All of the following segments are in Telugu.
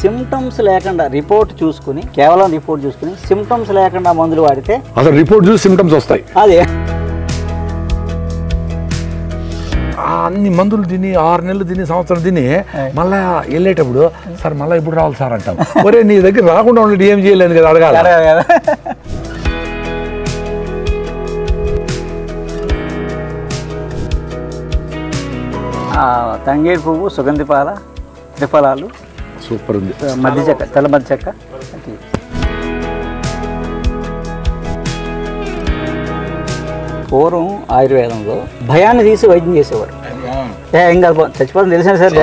సిమ్టమ్స్ లేకుండా రిపోర్ట్ చూసుకుని, కేవలం రిపోర్ట్ చూసుకుని సిమ్టమ్స్ లేకుండా మందులు వాడితే అసలు రిపోర్ట్ చూసి సిమ్టమ్స్ వస్తాయి. అదే అన్ని మందులు తిని 6 నెలలు తిని సంవత్సరం తిని మళ్ళీ వెళ్ళేటప్పుడు సార్ మళ్ళీ ఇప్పుడు రావాలి సార్ అంటాం. ఒరే నీ దగ్గర రాకుండా ఉండి ఏం చేయలేను కదా అడగాలి కదా. తంగేడు పువ్వు, సుగంధిపాల, త్రిఫలాలు, సూపర్ ఉంది. మధ్య చెక్క, తెల్ల మధ్య చెక్క. పూర్వం ఆయుర్వేదంలో భయాన్ని తీసి వైద్యం చేసేవాడు. ఏం కాదు చచ్చిపోతుంది తెలిసిన సార్,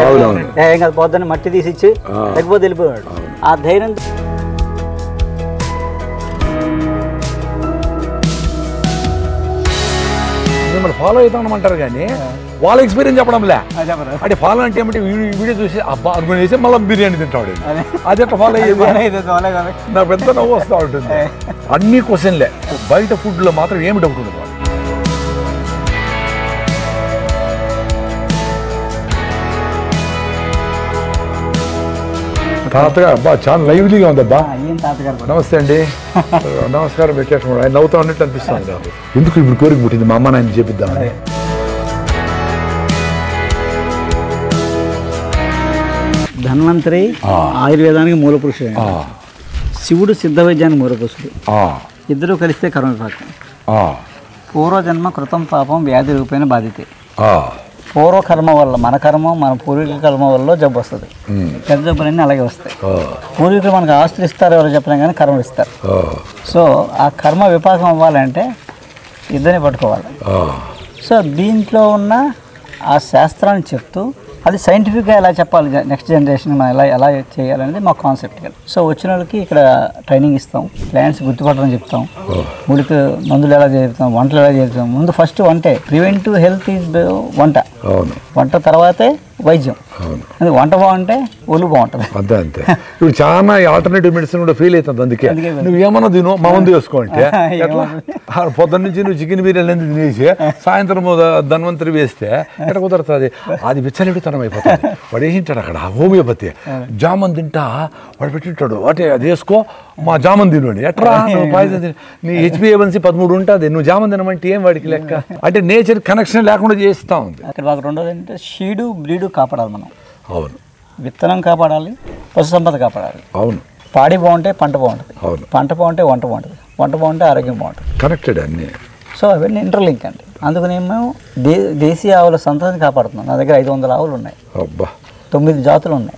ఏం కాదు పోద్దని మట్టి తీసి ఇచ్చి లేకపోతే వెళ్ళిపోయాడు. ఆ ధైర్యం మిమ్మల్ని ఫాలో అవుతామంటారు కానీ వాళ్ళ ఎక్స్పీరియన్స్ చెప్పడంలే. అంటే ఫాలో అంటే ఏమంటే వీడియో చూసి అబ్బా అనుకుని వేసి మళ్ళీ బిర్యానీ తింటాడు. అది ఎట్లా ఫాలో అయ్యేది? నా పెద్ద నవ్వు వస్తూ ఉంటుంది. అన్ని క్వశ్చన్లే. బయట ఫుడ్లో మాత్రం ఏమి డౌట్ ఉండదు. తాతగా అబ్బా చాలా లైవ్లీగా ఉందబ్బా. నమస్తే అండి. నమస్కారం పెట్టేసుకోండి. ఆయన నవ్వుతా ఉన్నట్టు అనిపిస్తుంది. ఎందుకు ఇప్పుడు కోరిక పుట్టింది మా అమ్మ నాయన చేపిద్దామని. ధన్వంతరి ఆయుర్వేదానికి మూల పురుషుడు, శివుడు సిద్ధ వైద్యానికి మూల పురుషుడు. ఇద్దరు కలిస్తే కర్మ విపాకం. పూర్వజన్మ కృతం పాపం వ్యాధి రూపేణ బాధితే. పూర్వకర్మ వల్ల మన కర్మ, మన పూర్వీకుల కర్మ వల్ల జబ్బు వస్తుంది. పెద్ద జబ్బులన్నీ అలాగే వస్తాయి. పూర్వీకులు మనకు ఆస్తులు ఇస్తారు, ఎవరు చెప్పినా కానీ కర్మలు ఇస్తారు. సో ఆ కర్మ విపాకం అవ్వాలంటే ఇద్దరిని పట్టుకోవాలి. సో దీంట్లో ఉన్న ఆ శాస్త్రాన్ని చెప్తూ అది సైంటిఫిక్గా ఎలా చెప్పాలి, నెక్స్ట్ జనరేషన్ మనం ఎలా చేయాలనేది మా కాన్సెప్ట్. సో వచ్చిన వాళ్ళకి ఇక్కడ ట్రైనింగ్ ఇస్తాం, ప్లాంట్స్ గుర్తుపట్టడం చెప్తాం, మూలిక మందులు ఎలా చేస్తాం, వంటలు ఎలా చేస్తాం. ముందు ఫస్ట్ వంటే. ప్రివెంటివ్ హెల్త్ ఈజ్ వంట. వంట తర్వాతే వైద్యం. వంట బాగుంటే ఒళ్ళు బాగుంటుంది. అంతే అంతే. ఇప్పుడు చాలా ఆల్టర్నేటివ్ మెడిసిన్ కూడా ఫెయిల్ అవుతుంది. అందుకే నువ్వు ఏమన్నా తిను మా ముందు వేసుకోంటే పొద్దున్న నుంచి నువ్వు చికెన్ బిర్యానీ తినేసి సాయంత్రం ధన్వంతరి వేస్తే ఎట్లా కుదరుతుంది? అది విచ్చలెడుతనం అయిపోతుంది. వాడు వేసింటాడు అక్కడ హోమియోపతి. జామన్ తింటా వాడు పెట్టింటాడు. అంటే అది వేసుకో మా జామన్ తినండి. ఎట్రా నువ్వు పాయిజన్ తిని నీ HbA1c 13 ఉంటుంది, నువ్వు జామన్ తినమంటే ఏం వాడికి లెక్క? అంటే నేచర్ కనెక్షన్ లేకుండా చేస్తూ ఉంది. అక్కడ మాకు రెండోది అంటే షీడు బ్రీడు కాపాడాలి మనం. అవును. విత్తనం కాపాడాలి, పశు సంపద కాపాడాలి. అవును. పాడి బాగుంటే పంట బాగుంటుంది. అవును. పంట బాగుంటే వంట బాగుంటుంది. వంట బాగుంటే ఆరోగ్యం బాగుంటుంది. కనెక్టెడ్ అన్నీ. సో అవన్నీ ఇంటర్లింక్ అండి. అందుకని మేము దేశీయ ఆవుల సంతతిని కాపాడుతున్నాం. నా దగ్గర 500 ఆవులు ఉన్నాయి. 9 జాతులు ఉన్నాయి.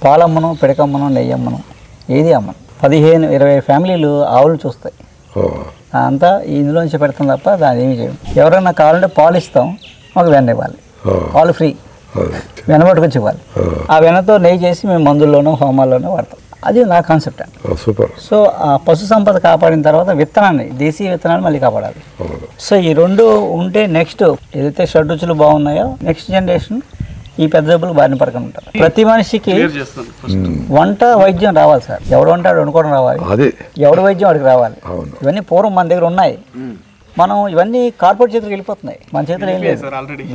పాలమ్మను, పిడకమ్మను, నెయ్యమ్మను, ఏది అమ్మను. 15-20 ఫ్యామిలీలు ఆవులు చూస్తాయి. అంతా ఇందులోంచి పెడతాం తప్ప దాన్ని ఏమి చేయం. ఎవరైనా కావాలంటే పాలు ఇస్తాం, మాకు వెన్న ఇవ్వాలి. పాలు ఫ్రీ, వెన పట్టుకొచ్చి ఇవ్వాలి. ఆ వెనతో నెయ్యి చేసి మేము మందుల్లోనూ హోమాల్లోనూ వాడతాం. అది నా కాన్సెప్ట్ అండి. సూపర్. సో ఆ పశు సంపద కాపాడిన తర్వాత విత్తనాన్ని, దేశీయ విత్తనాలు మళ్ళీ కాపాడాలి. సో ఈ రెండు ఉంటే నెక్స్ట్ ఏదైతే షడ్రుచులు బాగున్నాయో నెక్స్ట్ జనరేషన్ ఈ పెద్ద జబ్బులు బారిన పడకుండా ఉంటారు. ప్రతి మనిషికి వంట వైద్యం రావాలి సార్. ఎవడు వంటాడు వండుకోవడం రావాలి, ఎవడు వైద్యం వాడికి రావాలి. ఇవన్నీ పూర్వం మన దగ్గర ఉన్నాయి. మనం ఇవన్నీ కార్పొరేట్ చేతులకు వెళ్ళిపోతున్నాయి. మన చేతులు ఏం లేదు.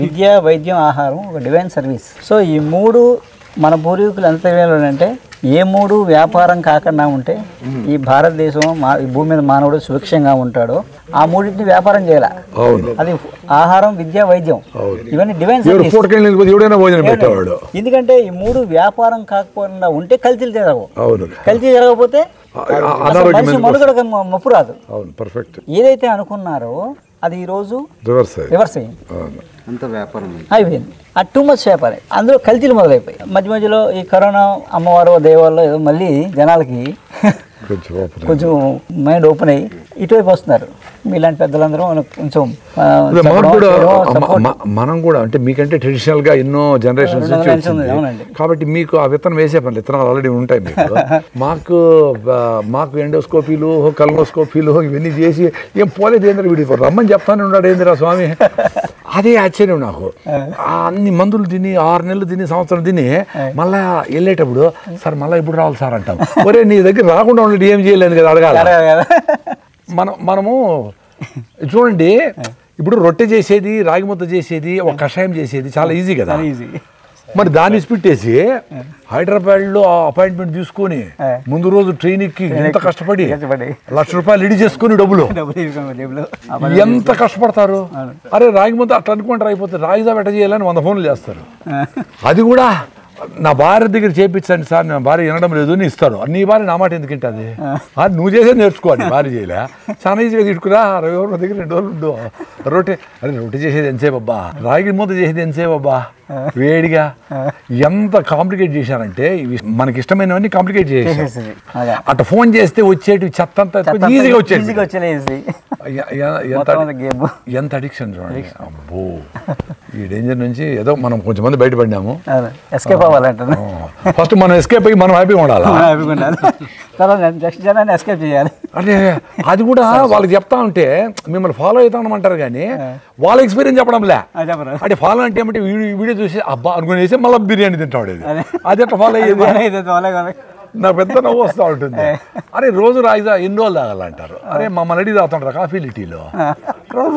విద్య, వైద్యం, ఆహారం ఒక డివైన్ సర్వీస్. సో ఈ మూడు మన పూర్వీకులు ఎంత తెలియాలంటే ఏ మూడు వ్యాపారం కాకుండా ఉంటే ఈ భారతదేశం ఈ భూమి మీద మానవుడు సుభిక్షంగా ఉంటాడో ఆ మూడింటిని వ్యాపారం చేయాలి. అది ఆహారం, విద్య, వైద్యం, ఇవన్నీ డివైన్ సర్వీస్. ఎందుకంటే ఈ మూడు వ్యాపారం కాకుండా ఉంటే కల్తీలు జరగవు. కల్తీ జరగకపోతే మనిషి మనుగడకు ముప్పు రాదు. ఏదైతే అనుకున్నారో అది ఈ రోజు రివర్స్ అయింది. అయిపోయింది. ఆ టూ మచ్ వ్యాపారం. అందులో కల్తీలు మొదలైపోయి మధ్య మధ్యలో ఈ కరోనా అమ్మవారు దేవాల్లో ఏదో మళ్ళీ జనాలకి కొంచెం మైండ్ ఓపెన్ అయ్యి ఇటువైపు వస్తున్నారు. మీలాంటి పెద్దలందరూ కొంచెం మనం కూడా అంటే మీకంటే ట్రెడిషనల్ గా ఎన్నో జనరేషన్స్ కాబట్టి మీకు ఆ విత్తనం వేసే పనులు విత్తనాలు ఆల్రెడీ ఉంటాయి మీకు. మాకు ఎండోస్కోపీలు, కల్నోస్కోపీలు ఇవన్నీ చేసి ఏం పోలేదు ఏంద్ర వీడి రమ్మని చెప్తానే ఉన్నాడు ఏందిరా స్వామి. అదే ఆశ్చర్యం నాకు. అన్ని మందులు తిని 6 నెలలు తిని సంవత్సరం తిని మళ్ళా వెళ్ళేటప్పుడు సార్ మళ్ళీ ఇప్పుడు రావాలి సార్ అంటాం. ఒరే నీ దగ్గర రాకుండా ఉండి ఏం చేయలేను కదా అడగాలి. మనము చూడండి, ఇప్పుడు రొట్టె చేసేది, రాగి ముద్ద చేసేది, ఒక కషాయం చేసేది చాలా ఈజీ కదా. మరి దాన్ని పెట్టేసి హైదరాబాద్లో అపాయింట్మెంట్ తీసుకొని ముందు రోజు ట్రైన్ ఎక్కి ఎంత కష్టపడి ₹1,00,000 రెడీ చేసుకుని డబ్బులు ఎంత కష్టపడతారు. అరే రాగి ముద్ద అట్లా అనుకుంటారు అయిపోతుంది, రాగిదా పెట్ట చేయాలని 100 ఫోన్లు చేస్తారు. అది కూడా నా భార్య దగ్గర చేయించండి సార్, నా భార్య వినడం లేదు అని ఇస్తాడు. నీ భార్య నా మాట ఎందుకు వింటుంది? అది నువ్వు చేసేది నేర్చుకోవాలి, భార్య చేయలే. చాలా ఈజీగా తిట్టుకురా, నా దగ్గర 2 రోజులు ఉండు. రొట్టె అరే రొట్టె చేసేది ఎంతసేపు అబ్బా, రాగి ముద్ద చేసేది ఎంతసేపు అబ్బా, వేడిగా. ఎంత కాంప్లికేట్ చేశారంటే మనకి ఇష్టమైనవన్నీ కాంప్లికేట్ చేసేది. అట్లా ఫోన్ చేస్తే వచ్చేటి చెత్త అంతా ఈజీగా వచ్చేది. ఎంత అడిక్షన్ చూడండి. అబ్బో ఈ డేంజర్ నుంచి ఏదో మనం కొంచెం మంది బయటపడినాము. ఎస్కేప్ అవ్వాలంటే ఫస్ట్ మనం ఎస్కేప్ అయ్యి మనం హ్యాపీగా ఉండాలి. నెక్స్ట్ జనాన్ని ఎస్కేప్ చేయాలి. అంటే అది కూడా వాళ్ళకి చెప్తా ఉంటే మిమ్మల్ని ఫాలో అవుతామంటారు కానీ వాళ్ళ ఎక్స్పీరియన్స్ చెప్పడంలే. అంటే ఫాలో అంటే ఏమంటే వీడియో చూసి అబ్బా అనుకునేసి మళ్ళీ బిర్యానీ తింటాడు. అది ఎట్లా ఫాలో అయ్యేది? నాకు పెద్ద నవ్వు వస్తూ ఉంటుంది. అరే రోజు రాయిజా ఎన్ని రోజులు తాగాలంటారు. అరే మమ్మల్ని అడిగి తాగుతుంటారు కాఫీ టీలో.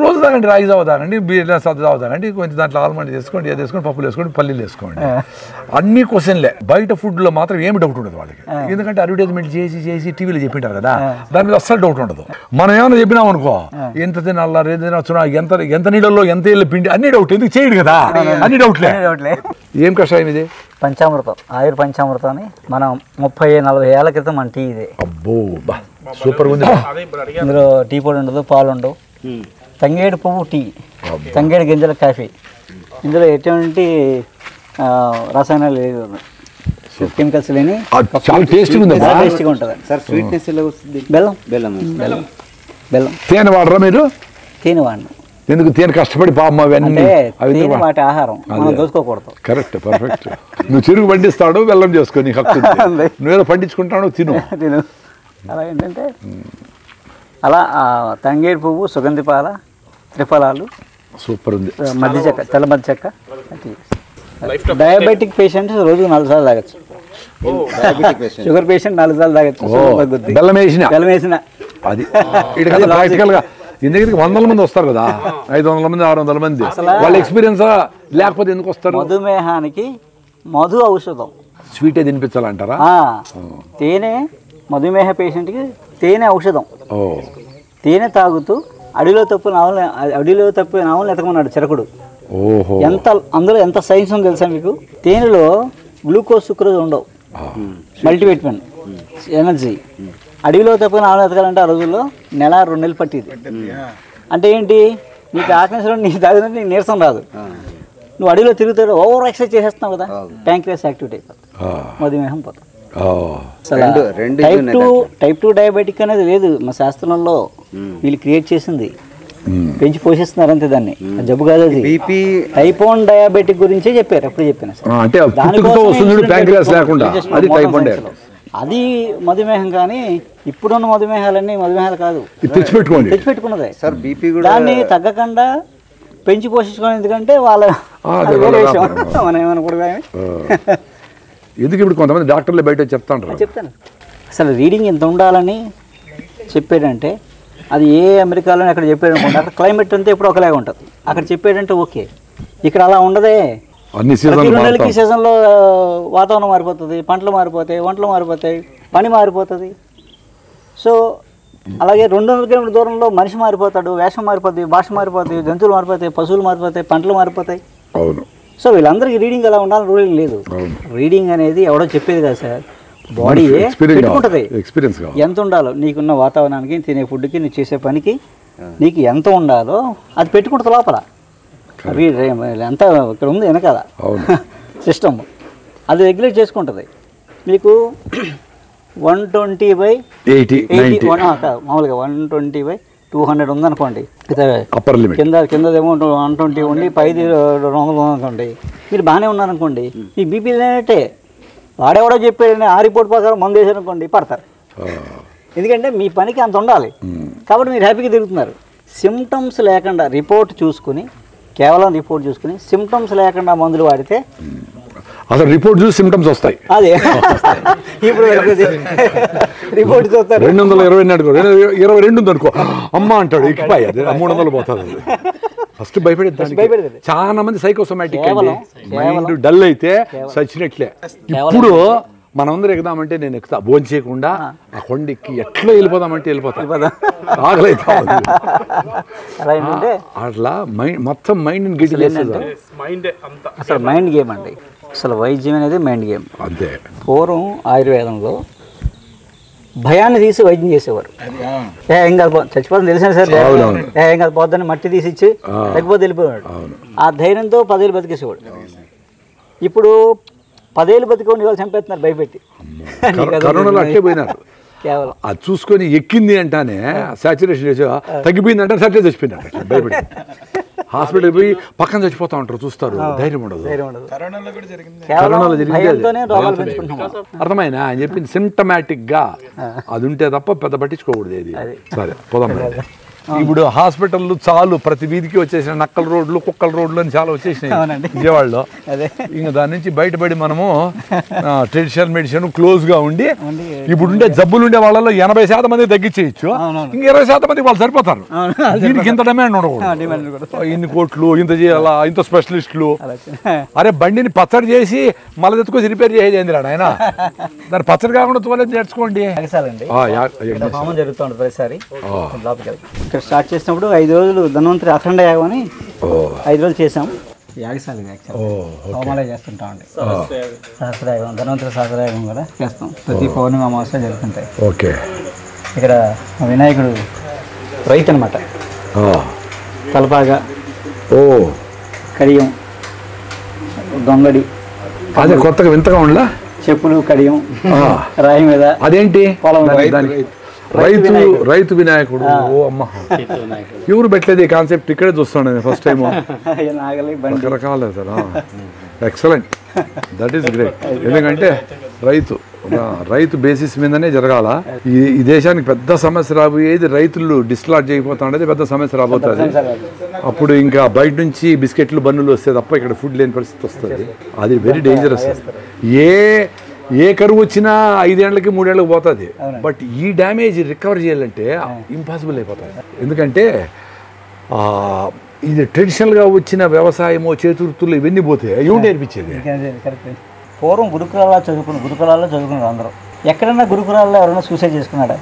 రోజు తాగండి, రాయిజా తాగండి, బిర్యానీ సద్దు తాగుతానండి, కొంచెం దాంట్లో ఆల్మండ్ చేసుకోండి, అది వేసుకోండి, పప్పులు వేసుకోండి, పల్లీలు వేసుకోండి. అన్ని క్వశ్చన్లే. బయట ఫుడ్లో మాత్రం ఏమి డౌట్ ఉండదు వాళ్ళకి, ఎందుకంటే అడ్వర్టైజ్మెంట్ చేసి టీవీలో చెప్పింటారు కదా, దాని మీద అస్సలు డౌట్ ఉండదు. మనం ఏమైనా చెప్పినాం అనుకో, ఎంత తినాలా, ఎంత నీళ్ళలో ఎంత ఇళ్ళ పిండి, అన్ని డౌట్. ఎందుకు చేయడు కదా, అన్ని డౌట్లే. ఏం కషాయం ఇది? పంచామృతం, ఆయుర్ పంచామృతం అని మనం 30-40 ఏళ్ల క్రితం మన టీ ఇది. అబ్బో సూపర్ ఉంది. ఇందులో టీ పొడి ఉండదు, పాలు ఉండవు, తంగేడు పువ్వు టీ, తంగేడు గింజల కాఫీ. ఇందులో ఎటువంటి రసాయనాలు లేదు, కెమికల్స్ లేని చాలా టేస్టీగా ఉంది. టేస్టీగా ఉంటుంది సార్. స్వీట్నెస్ ఎలా వస్తుంది? బెల్లం బెల్లం బెల్లం బెల్లం. తేనె వాడరా మీరు? తేనె వాడిన. ఎందుకు? తేనె కష్టపడి పాపం అవన్నీ వాటి ఆహారం మనం దోసుకోకూడదు. Correct, perfect. నువ్వు చెరుకు పండిస్తాడు, బెల్లం చేసుకో, నీకు హక్కు. నువ్వేదో పండించుకుంటాడు, తిను. అలా ఏంటంటే అలా తంగేడు పువ్వు, సుగంధి పాల, త్రిఫలాలు, సూపర్ ఉంది. మధ్య చెక్క, తెల్ల మధ్య చెక్క. డయాబెటిక్ పేషెంట్ రోజు 4 సార్లు తాగచ్చు. షుగర్ పేషెంట్ 4 సార్లు తాగచ్చు. బెల్లం వేసిన అది ప్రాక్టికల్ గా దీని దగ్గరికి 100 మంది వస్తారు కదా, 500 మంది 600 మంది. వాళ్ళ ఎక్స్పీరియన్స్ లేకపోతే ఎందుకు వస్తారు? మధుమేహానికి మధు ఔషధం, స్వీటే తినిపించాలంటారా? తేనె మధుమేహ పేషెంట్కి తేనె ఔషధం. తేనె తాగుతూ అడవిలో తప్పిన ఆవులను ఎతకమన్నాడు చరకుడు. అందులో ఎంత సైన్స్ ఉందో తెలుసా మీకు? తేనెలో గ్లూకోజ్, సుక్రోజ్ ఉండవు, మల్టీవిటమిన్, ఎనర్జీ. అడవిలో తప్పిన ఆవులను ఎతకాలంటే ఆ రోజుల్లో 1-2 నెలలు పట్టింది. అంటే ఏంటి? నీకు ఆకలిలో నీకు తాగినంటే నీకు నీరసం రాదు. నువ్వు అడవిలో తిరుగుతాడు, ఓవర్ ఎక్సర్సైజ్ చేసేస్తున్నావు కదా, ప్యాంక్రియాస్ యాక్టివిటీ అయిపోతుంది, మధుమేహం పోతుంది. టైప్ 2 డయాబెటిక్ అనేది లేదు మా శాస్త్రంలో, వీళ్ళు క్రియేట్ చేసింది, పెంచి పోషిస్తున్నారు అంతే. దాన్ని జబ్బు కాదు అది. టైప్ 1 డయాబెటిక్ గురించే చెప్పారు, ఎప్పుడు చెప్పిన. అది మధుమేహం. కానీ ఇప్పుడున్న మధుమేహాలన్నీ మధుమేహాలు కాదు, తెచ్చిపెట్టుకున్నదే. దాన్ని తగ్గకుండా పెంచి పోషించుకోవాలి. ఎందుకంటే వాళ్ళ మనం ఏమనకూడదు. ఎందుకు ఇప్పుడు కొంతమంది డాక్టర్లు బయట చెప్తాను. అసలు రీడింగ్ ఎంత ఉండాలని చెప్పాడంటే, అది ఏ అమెరికాలో అక్కడ చెప్పాడు అనుకోండి, అక్కడ క్లైమేట్ అంతా ఎప్పుడు ఒకలాగా ఉంటుంది. అక్కడ చెప్పాడంటే ఓకే, ఇక్కడ అలా ఉండదే. ప్రతి 2 నెలలకి సీజన్లో వాతావరణం మారిపోతుంది, పంటలు మారిపోతాయి, వంటలు మారిపోతాయి, పని మారిపోతుంది. సో అలాగే 200 కిలోమీటర్ల దూరంలో మనిషి మారిపోతాడు, వేషం మారిపోతుంది, భాష మారిపోతాయి, జంతువులు మారిపోతాయి, పశువులు మారిపోతాయి, పంటలు మారిపోతాయి. సో వీళ్ళందరికీ రీడింగ్ ఎలా ఉండాలని రూలింగ్ లేదు. రీడింగ్ అనేది ఎవడో చెప్పేది కాదు సార్, బాడీ పెట్టుకుంటుంది. ఎంత ఉండాలో నీకున్న వాతావరణానికి, తినే ఫుడ్కి, నువ్వు చేసే పనికి నీకు ఎంత ఉండాలో అది పెట్టుకుంటుంది లోపల. ఎంత ఇక్కడ ఉంది వెనకాల సిస్టమ్, అది రెగ్యులేట్ చేసుకుంటుంది. మీకు 120/80 మామూలుగా 120/200 ఉందనుకోండి, కిందదేమో 120 ఉండి పైది 200 ఉందనుకోండి, మీరు బాగానే ఉన్నారనుకోండి, మీ బీపీ లేనట్టే. వాడెవడో చెప్పాడని ఆ రిపోర్ట్ ప్రకారం మందు వేసారనుకోండి, పడతారు. ఎందుకంటే మీ పనికి అంత ఉండాలి. కాబట్టి మీరు హ్యాపీగా తిరుగుతున్నారు. సిమ్టమ్స్ లేకుండా రిపోర్ట్ చూసుకుని, కేవలం రిపోర్ట్ చూసుకుని సిమ్టమ్స్ లేకుండా మందులు వాడితే అసలు రిపోర్ట్ చూసి సిమ్టమ్స్ వస్తాయి. అదే ఇప్పుడు రిపోర్ట్ చూస్తారు 220 అనుకో, 22 ఉంది అనుకో, అమ్మ అంటాడు ఎక్కిపోయి, అది 300 పోతుంది. ఫస్ట్ భయపడేది. చాలా మంది సైకోసోమాటిక్ అండి, మైండ్ డల్ అయితే సచ్చినట్లే. ఇప్పుడు మనందరూ ఎక్కుదామంటే నేను ఎక్కుతా, భోజనం చేయకుండా ఆ కొండెక్కి ఎట్లా వెళ్ళిపోదామంటే వెళ్ళిపోతా, ఆగలైతే అట్లా మొత్తం మైండ్ గిట్ అసలు మైండ్ గేమ్ అండి. అసలు వైద్యం అనేది మైండ్ గేమ్ అంతే. పూర్వం ఆయుర్వేదంలో భయాన్ని తీసి వైద్యం చేసేవారు. ఏం కాదు చచ్చిపోతాం తెలిసిన సార్, ఏం కాదు పోద్దని మట్టి తీసిచ్చి లేకపోతే వెళ్ళిపోయాడు. ఆ ధైర్యంతో 10 ఏళ్ళు బతికేసేవాడు. ఇప్పుడు 10 ఏళ్ళు బతికోండి వాళ్ళు చంపేస్తున్నారు భయపెట్టి. కరోనాలో అట్టే పోయినారు కేవలం అది చూసుకొని ఎక్కింది అంటానే సాచురేషన్ చేసి తగ్గిపోయింది అంటే సరే చచ్చిపోయినారు భయపెట్టి. హాస్పిటల్ పోయి పక్కన చచ్చిపోతా ఉంటారు, చూస్తారు, ధైర్యం ఉండదు. కరోనాలో జరిగింది అర్థమైనా అని చెప్పింది. సిమ్టమాటిక్ గా అది ఉంటే తప్ప పెద్ద పట్టించుకోకూడదు ఏది. సరే పోదాం. ఇప్పుడు హాస్పిటల్ చాలు, ప్రతి వీధికి వచ్చేసిన నక్కల రోడ్లు, కుక్కల రోడ్లు అని చాలా వచ్చేసినాయి విజయవాడలో. ఇంకా దాని నుంచి బయటపడి మనము ట్రెడిషనల్ మెడిసిన్ క్లోజ్ గా ఉండి ఇప్పుడు ఉండే జబ్బులు ఉండే వాళ్ళలో 80% మంది తగ్గించేయచ్చు, ఇంకా 20% మంది వాళ్ళు సరిపోతారు. దీనికి ఇంత డిమాండ్ ఉండకూడదు, ఇన్ని కోట్లు ఇంత చేయాలా, ఇంత స్పెషలిస్టులు. అరే బండిని పచ్చడి చేసి మళ్ళీ తెచ్చుకొని రిపేర్ చేసేది ఏంది రా ఆయన, దాన్ని పచ్చడి కాకుండా తోలేదు నేర్చుకోండి. జరుగుతుంది ప్రతిసారి. స్టార్ట్ చేసినప్పుడు 5 రోజులు ధన్వంతరి అఖండ యాగం అని 5 రోజులు చేసాం. యాగశాల హోమాలయ చేస్తుంటామండి. సహస్రయాగం, ధన్వంతరి సహస్రయాగం కూడా చేస్తాం. ప్రతి పౌర్ణమి అమావాస్య జరుగుతుంటాయి. ఓకే. ఇక్కడ వినాయకుడు రైతు అనమాట. తలపాగా, కడియం, దొంగడి, అదే కొత్తగా వింతగా ఉండ చెప్పులు, కడియం, రాయి మీద, అదేంటి పొలం, రైతు వినాయకుడు. ఓ అమ్మ, ఎవరు పెట్టలేదు ఈ కాన్సెప్ట్, ఇక్కడే చూస్తాను నేను ఫస్ట్ టైం. రకరకాల ఎక్సలెంట్, దట్ ఈస్ గ్రేట్. ఎందుకంటే రైతు బేసిస్ మీదనే జరగాల. ఈ దేశానికి పెద్ద సమస్య రాబోయేది రైతులు డిస్లాట్ చేయకపోతా ఉండేది పెద్ద సమస్య రాబోతుంది. అప్పుడు ఇంకా బయట నుంచి బిస్కెట్లు బన్నులు వస్తే తప్ప ఇక్కడ ఫుడ్ లేని పరిస్థితి వస్తుంది. అది వెరీ డేంజరస్. ఏ కరువు వచ్చినా 5 ఏళ్ళకి 3 ఏళ్ళకి పోతుంది. బట్ ఈ డ్యామేజ్ రికవర్ చేయాలంటే ఇంపాసిబుల్ అయిపోతుంది. ఎందుకంటే ఇది ట్రెడిషనల్గా వచ్చిన వ్యవసాయమో చేతుర్తులు ఇవన్నీ పోతే ఎవరు నేర్పించేది. పూర్వం గురుకులాల్లో చదువుకున్నారు అందరూ. ఎక్కడన్నా గురుకులాల్లో ఎవరైనా సూసైడ్ చేసుకున్నాడా?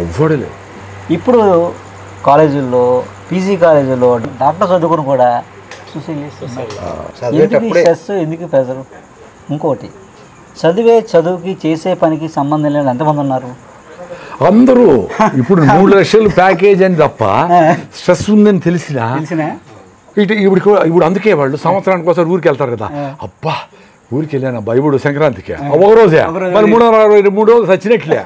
ఎవ్వడలేదు. ఇప్పుడు కాలేజీల్లో, పీజీ కాలేజీల్లో డాక్టర్ చదువుకుని కూడా సూసైడ్ చేస్తున్నారు. ఎందుకు స్ట్రెస్, ఎందుకు ప్రెజర్? ఇంకోటి, చదువుకి చేసే పనికి సంబంధం లేని ఎంతమంది ఉన్నారు? అందరూ. ఇప్పుడు 3 లక్షలు ప్యాకేజ్ అని తప్ప స్ట్రెస్ ఉందని తెలిసినా ఇప్పుడు అందుకే వాళ్ళు సంవత్సరానికి ఒకసారి ఊరికి వెళ్తారు కదా. అబ్బా ఊరికి వెళ్ళాను భయపడు సంక్రాంతికి ఒక రోజే, మరి 363 రోజులు చచ్చినట్లే.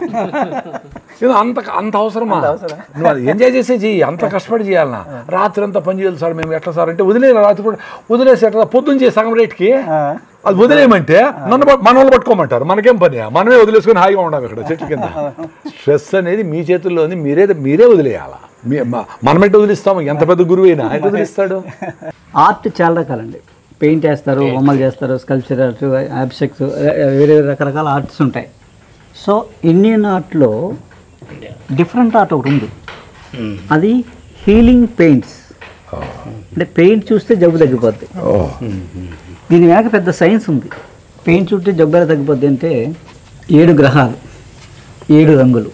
అంత అవసరమా? నువ్వు అది ఎంజాయ్ చేసే చెయ్యి, అంత కష్టపడి చేయాలన్నా. రాత్రి అంతా పని చేయాలి సార్, మేము ఎట్లా సార్ అంటే రాత్రి కూడా వదిలేసి ఎట్లా పొద్దున్న చేసి సగం రేట్కి అది వదిలేయమంటే మన వాళ్ళు పట్టుకోమంటారు. మనకేం పని, మనమే వదిలేసుకొని హాయిగా ఉండాలి ఇక్కడ చెట్ల కింద. స్ట్రెస్ అనేది మీ చేతుల్లో ఉంది, మీరే వదిలేయాలా. మనమెట్టు వదిలిస్తాము, ఎంత పెద్ద గురువు అయినా ఎంత వదిలిస్తాడు. ఆర్ట్ చాలా రకాలండి. పెయింట్ వేస్తారు, బొమ్మలు చేస్తారు, స్కల్ప్చర్ ఆర్ట్, అబ్స్ట్రాక్ట్స్, వేరే రకరకాల ఆర్ట్స్ ఉంటాయి. సో ఇండియన్ ఆర్ట్లో డిఫరెంట్ ఆర్ట్ ఒకటి ఉంది, అది హీలింగ్ పెయింట్స్. అంటే పెయింట్ చూస్తే జబ్బు తగ్గిపోద్ది. దీని వెనక పెద్ద సైన్స్ ఉంది. పెయింట్ చూస్తే జబ్బు ఎలా తగ్గిపోద్ది అంటే 7 గ్రహాలు, 7 రంగులు,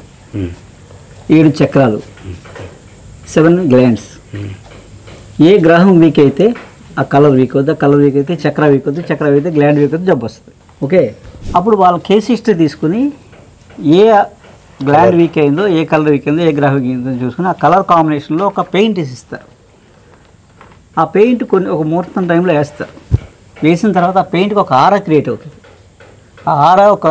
7 చక్రాలు, 7 గ్లాండ్స్. ఏ గ్రహం వీక్ అయితే ఆ కలర్ వీక్ అవుతుంది, ఆ కలర్ వీక్ అయితే చక్ర వీక్ అవుతుంది, చక్ర వీక్ అయితే గ్లాండ్ వీక్ అవుతుంది, జబ్బు వస్తుంది. ఓకే, అప్పుడు వాళ్ళ కేస్ హిస్టరీ తీసుకుని ఏ గ్లాండ్ వీక్ అయిందో, ఏ కలర్ వీక్ అయిందో, ఏ గ్రహం వీక్ అయిందో చూసుకుని ఆ కలర్ కాంబినేషన్లో ఒక పెయింట్ ఇస్తారు. ఆ పెయింట్ ఒక ముహూర్తం టైంలో వేస్తారు. వేసిన తర్వాత ఆ పెయింట్కి ఒక ఆరా క్రియేట్ అవుతుంది. ఆ ఆరా ఒక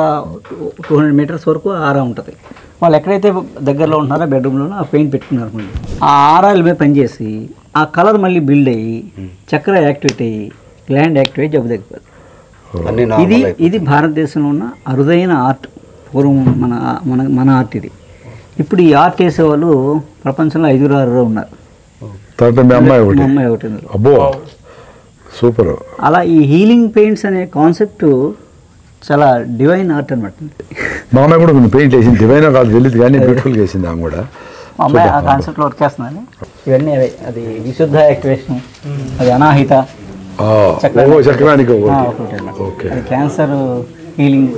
200 మీటర్స్ వరకు ఆరా ఉంటుంది. వాళ్ళు ఎక్కడైతే దగ్గరలో ఉంటున్నారో బెడ్రూమ్లోనో ఆ పెయింట్ పెట్టుకున్నారు. ఆ ఆరాల మీద పనిచేసి ఆ కలర్ మళ్ళీ బిల్డ్ అయ్యి చక్ర యాక్టివేట్ అయ్యి గ్లాండ్ యాక్టివేట్ జబ్బు తగ్గిపోతుంది. ఇది భారతదేశంలో ఉన్న అరుదైన ఆర్ట్. పూర్వం మన ఆర్ట్ ఇది. ఇప్పుడు ఈ ఆర్ట్ వేసేవాళ్ళు ప్రపంచంలో 5-6 ఉన్నారు. అమ్మాయి ఒకటి. అబ్బో సూపర్. అలా ఈ హీలింగ్ పెయింట్స్ అనే కాన్సెప్ట్ చాలా డివైన్ ఆర్ట్ అనమాట. మా అమ్మాయి కూడా కొన్ని పెయింట్ వేసింది, డివైన్ కాదు తెలియదు కానీ బ్యూటిఫుల్గా వేసింది ఆమె కూడా. మా అమ్మాయి ఆ కాన్సెప్ట్లో వర్క్ చేస్తున్నాను. ఇవన్నీ అవే, అది విశుద్ధ యాక్టివేషన్, అది అనాహిత చక్రానికి క్యాన్సర్ హీలింగ్.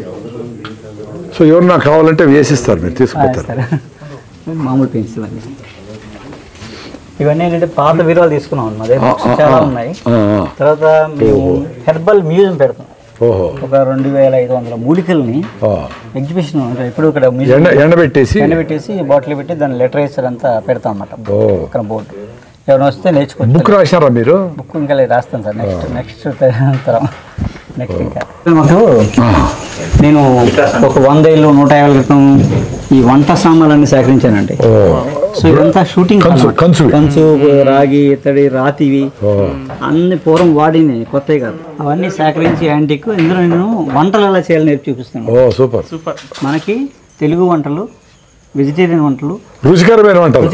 సో ఎవరు నాకు కావాలంటే వేసిస్తారు, మీరు తీసుకుంటారు. మామూలు పెయింట్స్ ఇవన్నీ. ఇవన్నీ ఏంటంటే పాత విలువలు తీసుకున్నాం అన్నమాట, చాలా ఉన్నాయి. తర్వాత మేము హెర్బల్ మ్యూజియం పెడతాం. ఒక 2500 మూలికల్ని ఎగ్జిబిషన్ ఇప్పుడు ఇక్కడ ఎండబెట్టేసి బాటిల్ పెట్టి దాని లిటరేచర్ అంతా పెడతాం అన్నమాట. ఇక్కడ బోర్డు ఎవరైనా వస్తే నేర్చుకోవచ్చు. బుక్ రాశారా మీరు? బుక్ ఇంకా రాస్తాను సార్, నెక్స్ట్ తరం. నెక్స్ట్ ఇంకా నేను ఒక 100 ఏళ్ళు 150 క్రితం ఈ వంట సామాన్లన్నీ సేకరించానండి. సో ఇదంతా షూటింగ్ కంచు, రాగి, ఇత్తడి, రాతివి అన్ని పూర్వం వాడిని, కొత్తవి కాదు. అవన్నీ సేకరించి యాంటిక్. ఇందులో నేను వంటలు ఎలా చేయాలని నేర్పి చూపిస్తాను. సూపర్. మనకి తెలుగు వంటలు, వెజిటేరియన్ వంటలు, రుచికరమైన వంటలు.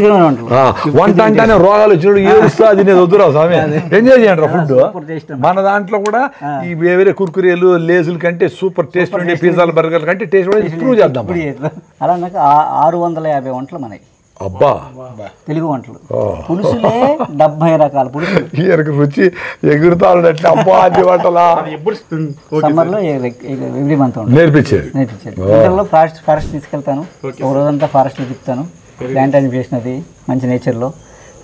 వంట అంటేనే రోగాలు వచ్చినప్పుడు ఏడుస్తా అది నేను వద్దురా స్వామి, ఎంజాయ్ చేయండి ఫుడ్. మన దాంట్లో కూడా ఈ వేరే కుర్కురేలు, లేజుల కంటే సూపర్ టేస్ట్ ఉండే పిజ్జాలు, బర్గర్ల కంటే టేస్ట్ కూడా ఇంప్రూవ్ చేద్దాం. అలా నాకు 650 వంటలు మనకి. అబ్బా, తెలుగు వంటలు. పులుసులే 70 రకాల పులుసులు. రుచి ఎగురుతా ఉన్నట్లు. అబ్బా, అది వంటలా సమ్మర్లో ఎవ్రీ మంత్ నేర్పించేది. ఇంటర్లో ఫారెస్ట్ తీసుకెళ్తాను. ఒక రోజంతా ఫారెస్ట్లో తిప్పుతాను. ప్లాంట్ అని చేసినది మంచి నేచర్లో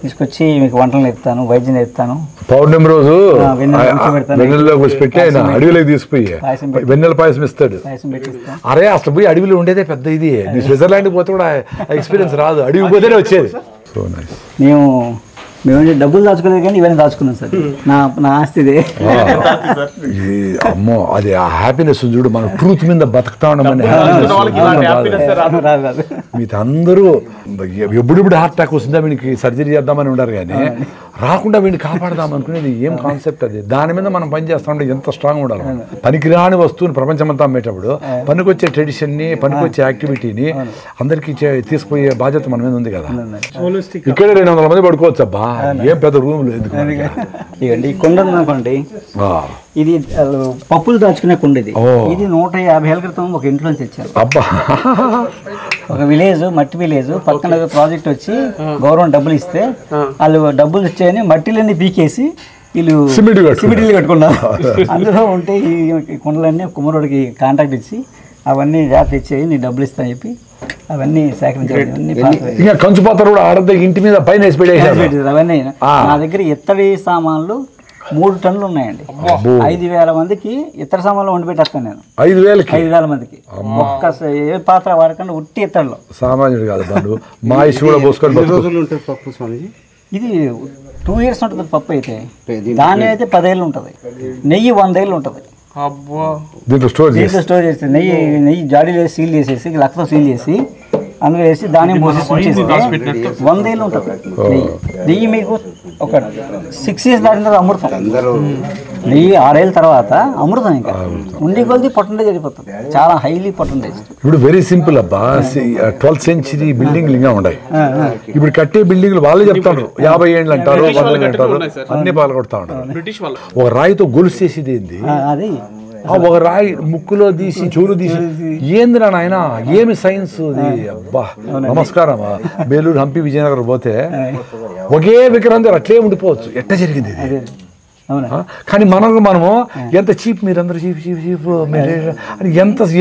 తీసుకొచ్చి మీకు వంటలు నేర్పుతాను, వైద్యం నేర్పుతాను. పౌర్ణమి రోజు వెన్నెల్లోకి పెట్టి ఆయన అడవిలోకి తీసుకుపోయి వెన్నెల పాయసం ఇస్తాడు. అరే అసలు పోయి అడవిలో ఉండేదే పెద్ద ఇది. స్విట్జర్లాండ్కి పోతే కూడా ఎక్స్పీరియన్స్ రాదు, అడవి పోతేనే వచ్చేది. So nice. మేమేంటి డబ్బులు దాచుకోలేదు కానీ ఇవన్నీ దాచుకున్నాం సార్. నా ఆస్తి ఇదే. అమ్మో, అది ఆ హ్యాపీనెస్ చూడు, మన ట్రూత్ మీద బతుకుతా ఉండమని. మీతో అందరూ ఎప్పుడెప్పుడు హార్ట్ అటాక్ వస్తుందా వీనికి సర్జరీ చేద్దామని ఉండరు కానీ రాకుండా వీడిని కాపాడదాం అనుకునేది ఏం కాన్సెప్ట్ అది. దాని మీద మనం పని చేస్తా ఉంటే ఎంత స్ట్రాంగ్ ఉండాలి. పనికిరాని వస్తువుని ప్రపంచమంతా అమ్మేటప్పుడు పనికొచ్చే ట్రెడిషన్ని, పనికొచ్చే యాక్టివిటీని అందరికీ తీసుకుపోయే బాధ్యత మన మీద ఉంది కదా. ఇక్కడ 200 మంది పడుకోవచ్చు. అబ్బా, ఏం పెద్ద రూమ్ లేదు. ఇవ్వండి ఈ కుండ అనుకోండి, ఇది పప్పులు దాచుకునే కుండ. ఇది 150 ఏళ్ళ క్రితం ఒక ఇంట్లోంచి తెచ్చారు. అబ్బా, ఒక విలేజ్, మట్టి విలేజ్. పక్కన ప్రాజెక్ట్ వచ్చి గవర్నమెంట్ డబ్బులు ఇస్తే వాళ్ళు డబ్బులు ఇచ్చాయని మట్టిలన్నీ పీకేసి వీళ్ళు సిమెంట్ కట్టుకున్నారు. అందులో ఉంటే ఈ కుండలన్నీ కుమ్మరుడికి కాంట్రాక్ట్ ఇచ్చి అవన్నీ జాగ్రత్త ఇచ్చేయి, నీ డబ్బులు ఇస్తా అని చెప్పి అవన్నీ సేకరించారు. కంచు పాత్ర కూడా ఆడద్దు, ఇంటి మీద పైన అవన్నీ. నా దగ్గర ఇత్తడి సామాన్లు 3 టన్నులు ఉన్నాయండి. 5,000 మందికి ఇతర సామాన్లు వండి పెట్టేస్తాను నేను. 5,000 మందికి ఒక్క ఏ పాత్ర వాడకుండా ఉట్టి ఇత్తడిలో. సామాన్యుడు కాదు. మా ఇష్యూ కూడా పోసుకొని ఇది 2 years ఉంటుంది పప్పు అయితే. దాని అయితే 10 ఏళ్ళు ఉంటుంది. నెయ్యి 100 ఏళ్ళు ఉంటుంది. దీంట్లో స్టోర్ చేసి నెయ్యి జాడీలో వేసి సీల్ చేసేసి లక్తో సీల్ చేసి అందులో వేసి దాన్ని పోసి 100 ఏళ్ళు ఉంటుంది నెయ్యి. మీకు ఒక 6 years దాటిన తర్వాత అమృతం. నెయ్యి 6 ఏళ్ళ తర్వాత అమృతం. ఇంకా ఉండి కొద్ది పొట్టంటే జరిగిపోతుంది. చాలా హైలీ పొట్టంటేజ్. ఇప్పుడు వెరీ సింపుల్ అబ్బా. 12th century బిల్డింగ్లు ఇంకా ఉన్నాయి. ఇప్పుడు కట్టే బిల్డింగ్లు వాళ్ళే చెప్తారు 50 ఏళ్ళు అంటారు, 100 అంటారు, అన్ని పాలు కొడతా ఉంటారు. ఒక రాయితో గొలుసు చేసేది ఏంది, ఒక రాయి ముక్కులో తీసి చూరు తీసి ఏందిరా నాయన, ఏమి సైన్స్ ఇది. అబ్బా, నమస్కారం. బేలూరు, హంపి, విజయనగరం పోతే ఒకే విగ్రహం అట్లే ఉండిపోవచ్చు. ఎట్ట జరిగింది ఇది. కానీ మనము ఎంత చీప్, మీరందరూ చీప్ చీప్ చీప్ అని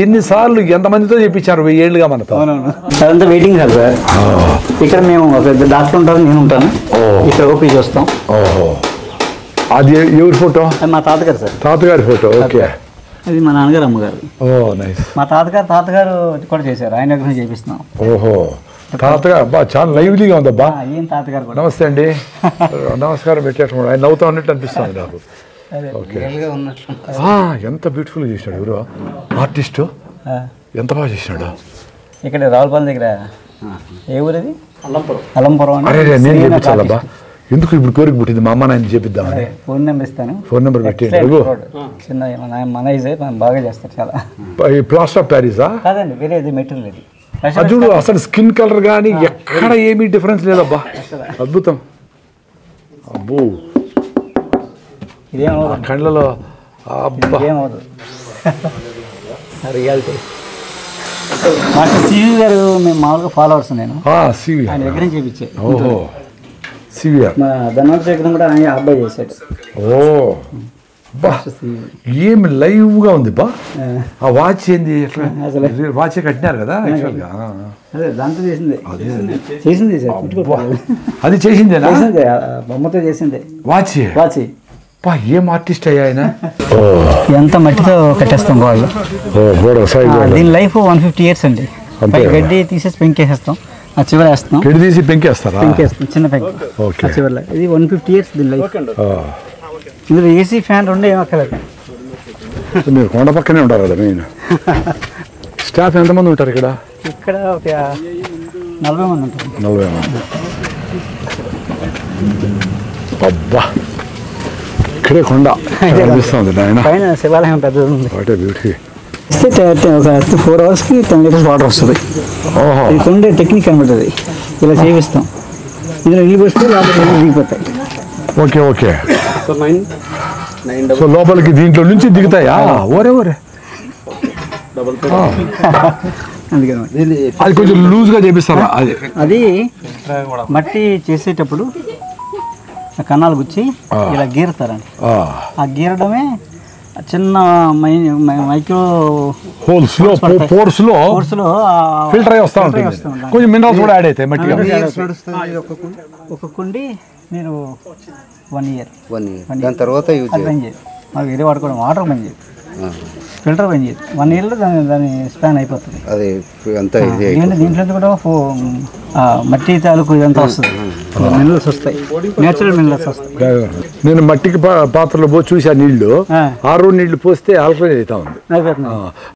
ఎన్నిసార్లు ఎంతమందితో చెప్పించారు 1000 ఏళ్ళుగా మనతో. అదంతా వెయిటింగ్ సార్. ఇక్కడ మేము పెద్ద డాక్టర్ ఉంటారు, నేను ఉంటాను. ఇక్కడ ఓపీ చూస్తాం. అది ఎవరి ఫోటో? మా తాతగారు సార్. తాతగారి ఫోటో. ఓకే. అది మా నాన్నగారు, అమ్మగారు. నైస్. మా తాతగారు కూడా చేశారు. ఆయన దగ్గర చేపిస్తున్నాం. ఓహో, తాతగారు. అబ్బా, చాలా లైవ్లీగా ఉందబ్బా. ఏం తాతగారు కూడా. నమస్తే అండి. నమస్కారం పెట్టేట ఆయన నవ్వుతా ఉన్నట్టు అనిపిస్తుంది నాకు. ఓకే, ఎంత బ్యూటిఫుల్గా చేసినాడు. ఎవరు ఆర్టిస్టు, ఎంత బాగా చేసినాడు. ఇక్కడ రావులపల్లి దగ్గర ఏ ఊరిది? అలంపురం. అరే నేను చేపించాలబ్బా. ఎందుకు ఇప్పుడు కోరిక పుట్టింది, మా అమ్మ నాయన చేపిద్దామని. ఫోన్ నెంబర్ ఇస్తాను, ఫోన్ నెంబర్ పెట్టి. చిన్న మనైజే బాగా చేస్తారు. చాలా ప్లాస్టర్ ఆఫ్ ప్యారిసా? కాదండి, వేరేది మెటీరియల్. ఇది చూడు, అసలు స్కిన్ కలర్ కానీ ఎక్కడ ఏమీ డిఫరెన్స్ లేదబ్బా. అద్భుతం. అబ్బో, ఇదేమవుతుంది ఆ కళ్ళలో అబ్బా ఏమవుతుంది రియాలిటీ. మాస్టర్ సివి గారు మేము మామూలుగా ఫాలోవర్స్, నేను సివి ఆయన దగ్గర నుంచి చేయించే. ఓహో సివిఆర్ మా ధన్వంతరి విగ్రహం కూడా ఆయన అబ్బాయి చేశాడు. ఓ బా ఏమి లైవ్గా ఉంది బా. ఆ వాచ్ ఏంది ఎట్లా వాచ్ కట్టినారు కదా యాక్చువల్గా. అదే దాంతో చేసింది చేసింది సార్. అది చేసిందేనా? చేసిందే, బొమ్మతో చేసిందే వాచ్. వాచ్. బా ఏం ఆర్టిస్ట్ అయ్యా ఆయన. ఎంత మట్టితో కట్టేస్తాం వాళ్ళు. దీని లైఫ్ 150 years అండి. గడ్డి తీసేసి పెంకేసేస్తాం, ఆ చివరి వేస్తాం. గడ్డి తీసి పెంకేస్తారా? పెంకేస్తాం చిన్న పెంకి ఆ చివరిలో. ఇది 150 years దీని లైఫ్. ఇందులో ఏసీ ఫ్యాన్ రెండే ఏం అక్కర్లేదు. మీరు కొండ పక్కనే ఉంటారు కదా మెయిన్. స్టాఫ్ ఎంతమంది ఉంటారు ఇక్కడ? ఇక్కడ ఒక 40 మంది ఉంటారు. 40 మంది. అబ్బా ఇక్కడే కొండ కనిపిస్తుంది నాయన. పైన శివాలయం పెద్దది ఉంది. What a beauty. ఇస్తే ఒక 4 hours-కి 10 liters వాటర్ వస్తుంది. ఓహో ఇది కొండే టెక్నిక్ అనమాట. ఇలా చేపిస్తాం. ఇందులో నీళ్ళు పోస్తే లోపలికి దిగిపోతాయి. Okay okay. సో లోపలికి దీంట్లో నుంచి దిగుతాయా? ఓరే ఓరే అందుకని అది కొంచెం లూజ్గా చేపిస్తారా? అది మట్టి చేసేటప్పుడు కన్నాలు గుచ్చి ఇలా గీరుతారండి. ఆ గీరడమే చిన్న మైక్రో హోల్స్లో పోర్స్లో ఫిల్టర్ అయ్యి వస్తూ ఉంటుంది. కొంచెం మినరల్స్ కూడా యాడ్ అవుతాయి మట్టిగా. ఒక కుండి మీరు 1 year దాని తర్వాత అది పని చేయదు. మాకు వేరే వాడుకోవడం వాటర్ పని చేయదు, ఫిల్టర్ పని చేయదు. 1 yearలో దాని స్పాన్ అయిపోతుంది. అది అంతా దీంట్లో కూడా మట్టి తాలూకు ఇదంతా వస్తుంది. మినరల్స్ వస్తాయి, నేచురల్ మినరల్స్ వస్తాయి. నేను మట్టికి పాత్రలో పోసి చూసా నీళ్లు. ఆరు నీళ్లు పోస్తే ఆల్కలైన్ అవుతా ఉంది.